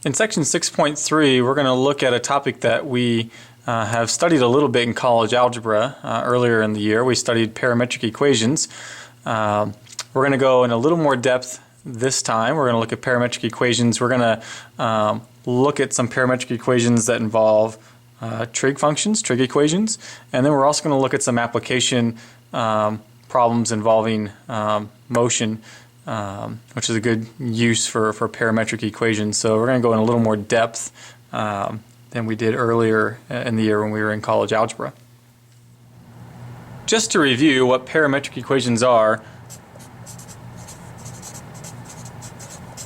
In section 6.3, we're going to look at a topic that we have studied a little bit in college algebra earlier in the year. We studied parametric equations. We're going to go in a little more depth this time. We're going to look at parametric equations. We're going to look at some parametric equations that involve trig functions, trig equations, and then we're also going to look at some application problems involving motion, which is a good use for parametric equations. So we're going to go in a little more depth than we did earlier in the year when we were in college algebra. Just to review what parametric equations are,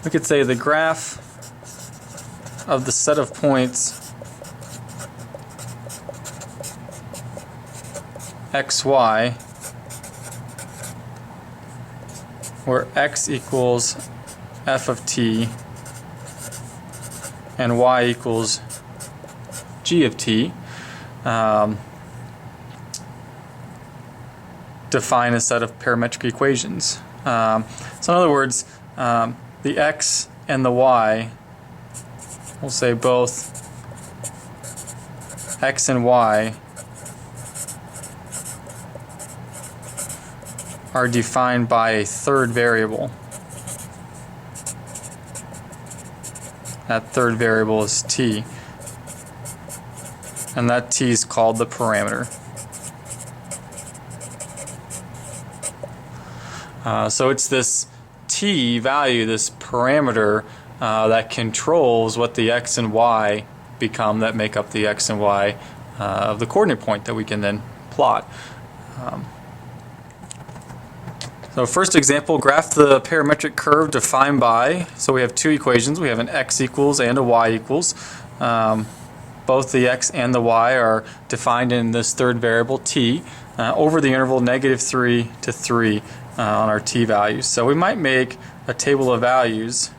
we could say the graph of the set of points xy, where x equals f of t and y equals g of t, define a set of parametric equations. So in other words, the x and the y, we'll say both x and y are defined by a third variable. That third variable is t, and that t is called the parameter. So it's this t value, this parameter, that controls what the x and y become, that make up the x and y of the coordinate point that we can then plot. So first example, graph the parametric curve defined by, so we have two equations. We have an x equals and a y equals. Both the x and the y are defined in this third variable t over the interval -3 to 3 on our t values. So we might make a table of values,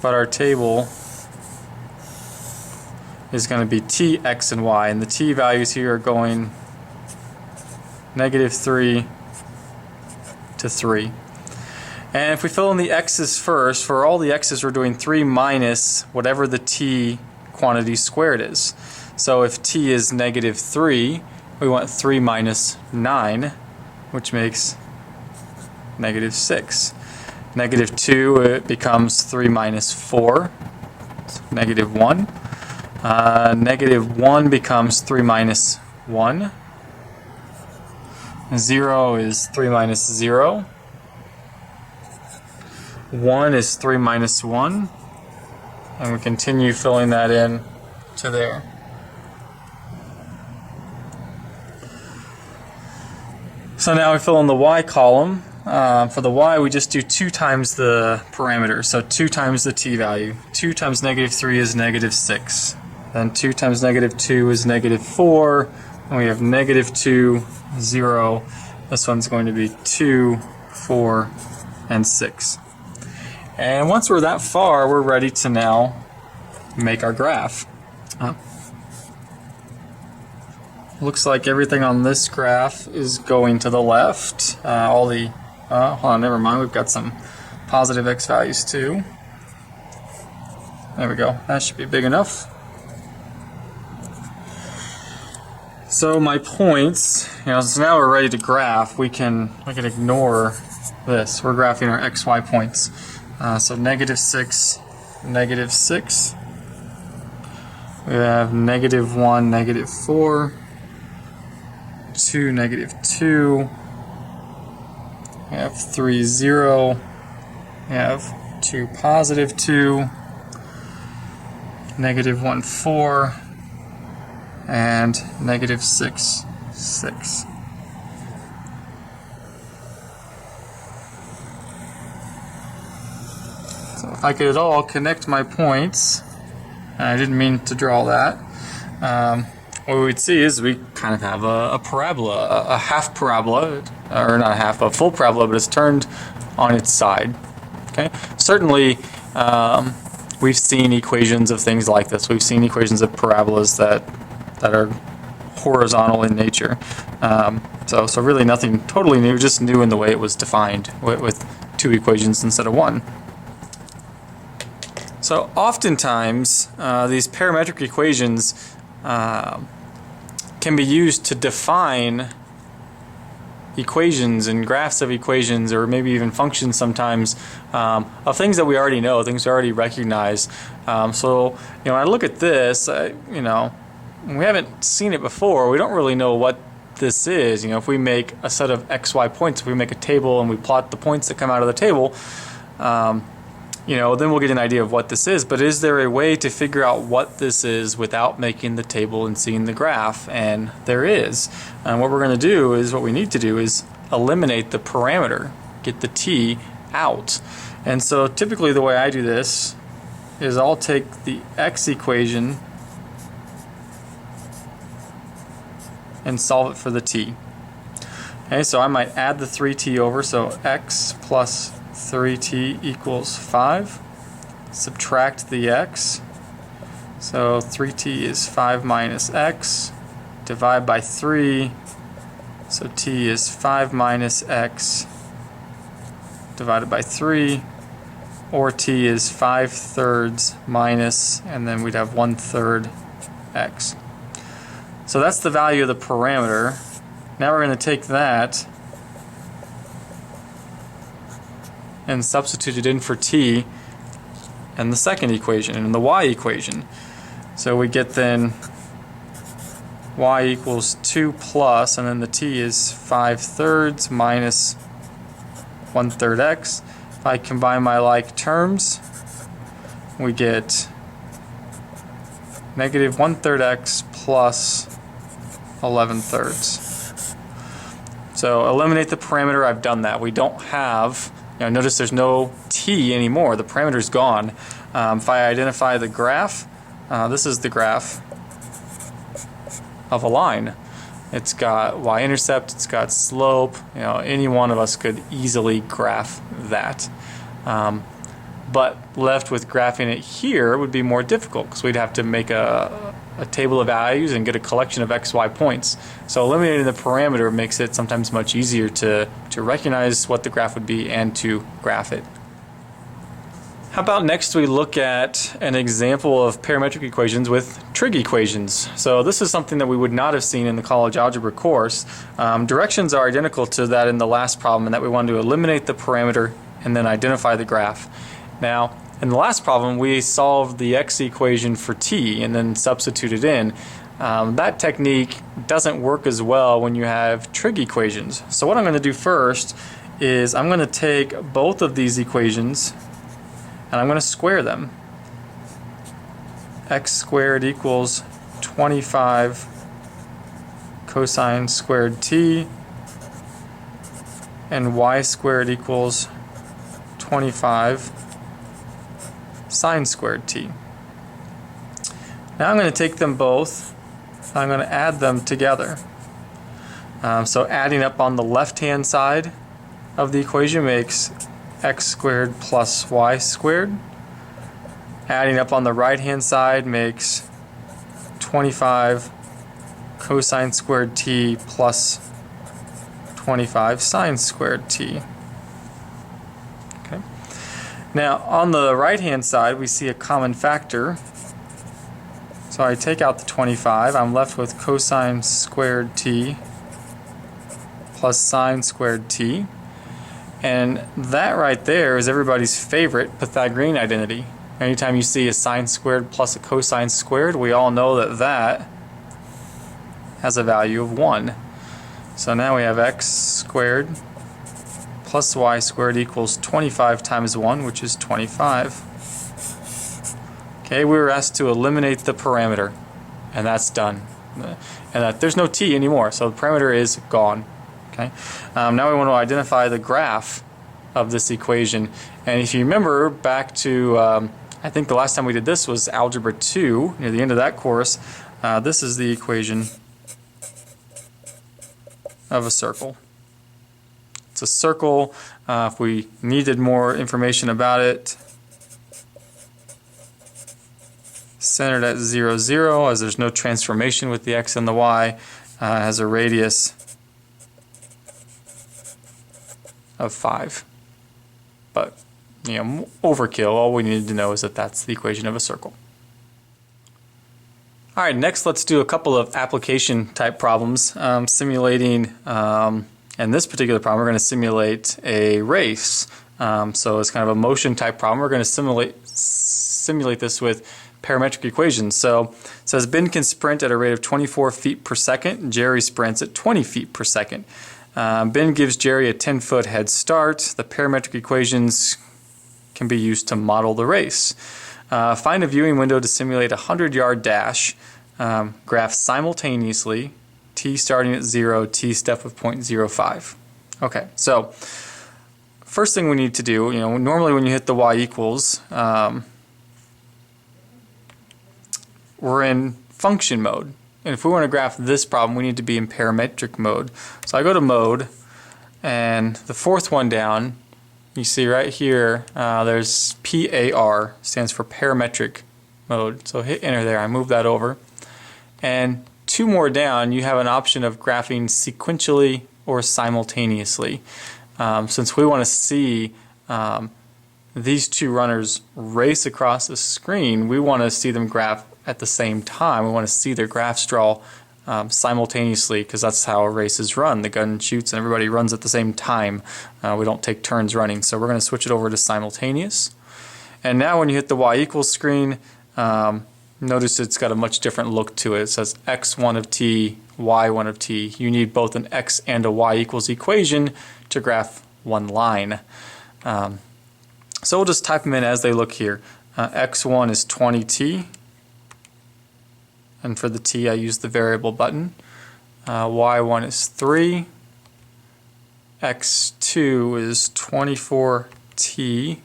but our table is going to be t, x, and y, and the t values here are going -3 to 3. And if we fill in the x's first, for all the x's we're doing 3 minus whatever the t quantity squared is. So if t is -3, we want 3 minus 9, which makes -6. -2, it becomes 3 minus 4, so -1. -1 becomes 3 minus 1. 0 is 3 minus 0. 1 is 3 minus 1. And we continue filling that in to there. So now we fill in the y column. For the y, we just do 2 times the parameter. So 2 times the t value. 2 times -3 is -6. Then 2 times -2 is -4. And we have -2, 0. This one's going to be 2, 4, and 6. And once we're that far, we're ready to now make our graph. Looks like everything on this graph is going to the left. Hold on, never mind. We've got some positive x values too. There we go. That should be big enough. So my points, so now we're ready to graph. We can ignore this. We're graphing our xy points. So -6, -6. We have -1, -4. 2, -2. We have 3, 0. We have 2, +2. -1, 4. And -6, 6. So if I could at all connect my points, and I didn't mean to draw that, what we would see is we kind of have a parabola, a half parabola, or not a half, a full parabola, but it's turned on its side. Okay, certainly we've seen equations of things like this. We've seen equations of parabolas that are horizontal in nature. So really nothing totally new, just new in the way it was defined with two equations instead of one. So oftentimes these parametric equations can be used to define equations and graphs of equations, or maybe even functions sometimes, of things that we already know, things we already recognize. So when I look at this, we haven't seen it before. We don't really know what this is. If we make a set of XY points, if we make a table and we plot the points that come out of the table, then we'll get an idea of what this is. But is there a way to figure out what this is without making the table and seeing the graph? And there is. And what we're going to do is, what we need to do is eliminate the parameter, get the t out. And so typically the way I do this is I'll take the x equation and solve it for the t. Okay, so I might add the 3t over, so x plus 3t equals 5. Subtract the x, so 3t is 5 minus x. Divide by 3, so t is 5 minus x divided by 3, or t is 5/3 minus, and then we'd have 1/3 x. So that's the value of the parameter. Now we're going to take that and substitute it in for t in the second equation, in the y equation. So we get then y equals 2 plus, and then the t is 5/3 minus 1/3 x. If I combine my like terms, we get negative 1/3 x plus 11/3. So eliminate the parameter. I've done that. We don't have, notice there's no t anymore. The parameter's gone. If I identify the graph, this is the graph of a line. It's got y-intercept, it's got slope. Any one of us could easily graph that. But left with graphing it here would be more difficult, because we'd have to make a table of values and get a collection of XY points. So eliminating the parameter makes it sometimes much easier to recognize what the graph would be and to graph it. How about next we look at an example of parametric equations with trig equations. So this is something that we would not have seen in the college algebra course. Directions are identical to that in the last problem, in that we wanted to eliminate the parameter and then identify the graph. Now, in the last problem, we solved the x equation for t and then substituted in. That technique doesn't work as well when you have trig equations. So what I'm going to do first is I'm going to take both of these equations and I'm going to square them. X squared equals 25 cosine squared t, and y squared equals 25 sine squared t. Now I'm going to take them both, I'm going to add them together. So adding up on the left hand side of the equation makes x squared plus y squared. Adding up on the right hand side makes 25 cosine squared t plus 25 sine squared t. Okay. Now on the right hand side we see a common factor. So I take out the 25, I'm left with cosine squared t plus sine squared t. And that right there is everybody's favorite Pythagorean identity. Anytime you see a sine squared plus a cosine squared, we all know that that has a value of 1. So now we have x squared plus y squared equals 25 times 1, which is 25. Okay, we were asked to eliminate the parameter, and that's done. And there's no t anymore, so the parameter is gone. Okay. Now we want to identify the graph of this equation. And if you remember back to, I think the last time we did this was Algebra 2, near the end of that course, this is the equation of a circle. It's a circle. If we needed more information about it, centered at 0, 0, as there's no transformation with the x and the y, has a radius of 5. But overkill. All we needed to know is that that's the equation of a circle. All right, next let's do a couple of application type problems simulating, in this particular problem we're going to simulate a race. So it's kind of a motion type problem. We're going to simulate this with parametric equations. So it says Ben can sprint at a rate of 24 feet per second. Jerry sprints at 20 feet per second. Ben gives Jerry a 10-foot head start. The parametric equations can be used to model the race. Find a viewing window to simulate a 100-yard dash. Graph simultaneously, t starting at 0, t step of 0.05. Okay, so first thing we need to do, normally when you hit the y equals, we're in function mode. And if we want to graph this problem, we need to be in parametric mode. So I go to mode, and the fourth one down, you see right here, there's PAR, stands for parametric mode. So hit enter there, I move that over. And two more down, you have an option of graphing sequentially or simultaneously. Since we want to see these two runners race across the screen, we want to see them graph at the same time. We want to see their graphs draw simultaneously, because that's how a race is run. The gun shoots and everybody runs at the same time. We don't take turns running. So we're going to switch it over to simultaneous. And now when you hit the y equals screen, notice it's got a much different look to it. It says x1 of t, y1 of t. You need both an x and a y equals equation to graph one line. So we'll just type them in as they look here. X1 is 20t, and for the t I use the variable button. Y1 is 3, x2 is 24t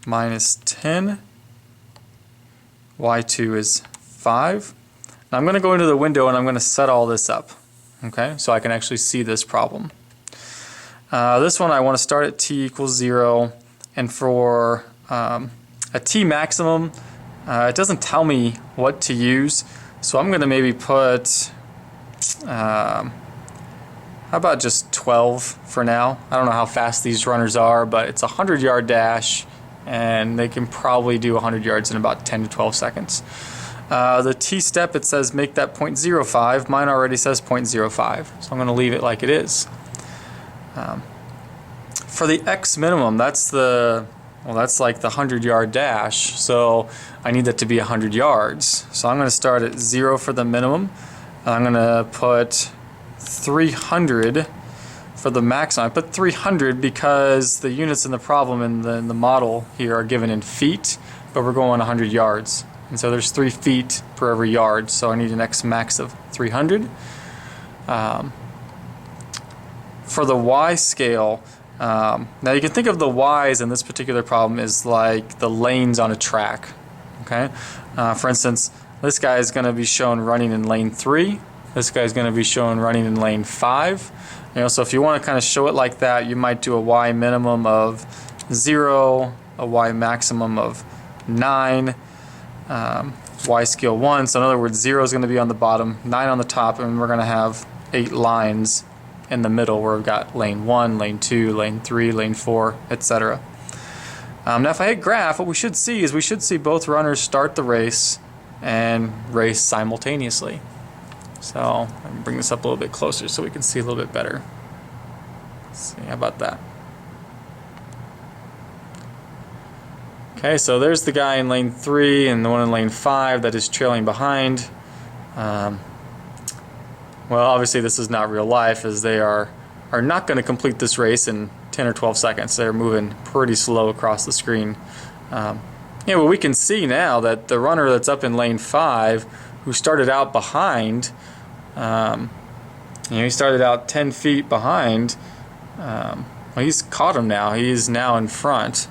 minus 10, y2 is 5. Now I'm going to go into the window and I'm going to set all this up, okay, so I can actually see this problem. This one I want to start at t equals 0, and for a t maximum, it doesn't tell me what to use, so I'm going to maybe put, how about just 12 for now? I don't know how fast these runners are, but it's a 100-yard dash, and they can probably do 100 yards in about 10 to 12 seconds. The t step, it says make that 0.05. Mine already says 0.05, so I'm going to leave it like it is. For the x minimum, that's like the 100-yard dash, so I need that to be 100 yards. So I'm going to start at 0 for the minimum. I'm going to put 300 for the maximum. I put 300 because the units in the problem in the model here are given in feet, but we're going 100 yards. And so there's 3 feet per every yard, so I need an x max of 300. For the y scale, now you can think of the y's in this particular problem as like the lanes on a track. Okay, for instance, this guy is going to be shown running in lane 3. This guy is going to be shown running in lane 5. So if you want to kind of show it like that, you might do a y minimum of 0, a y maximum of 9, y scale 1. So in other words, 0 is going to be on the bottom, 9 on the top, and we're going to have 8 lines in the middle where we've got lane 1, lane 2, lane 3, lane 4, etc. Now if I hit graph, what we should see is we should see both runners start the race and race simultaneously. So let me bring this up a little bit closer so we can see a little bit better. Let's see, how about that? Okay, so there's the guy in lane 3 and the one in lane 5 that is trailing behind. Well, obviously this is not real life, as they are not going to complete this race in 10 or 12 seconds. They're moving pretty slow across the screen. Well, we can see now that the runner that's up in lane 5, who started out behind, he started out 10 feet behind. Well, he's caught him now. He's now in front.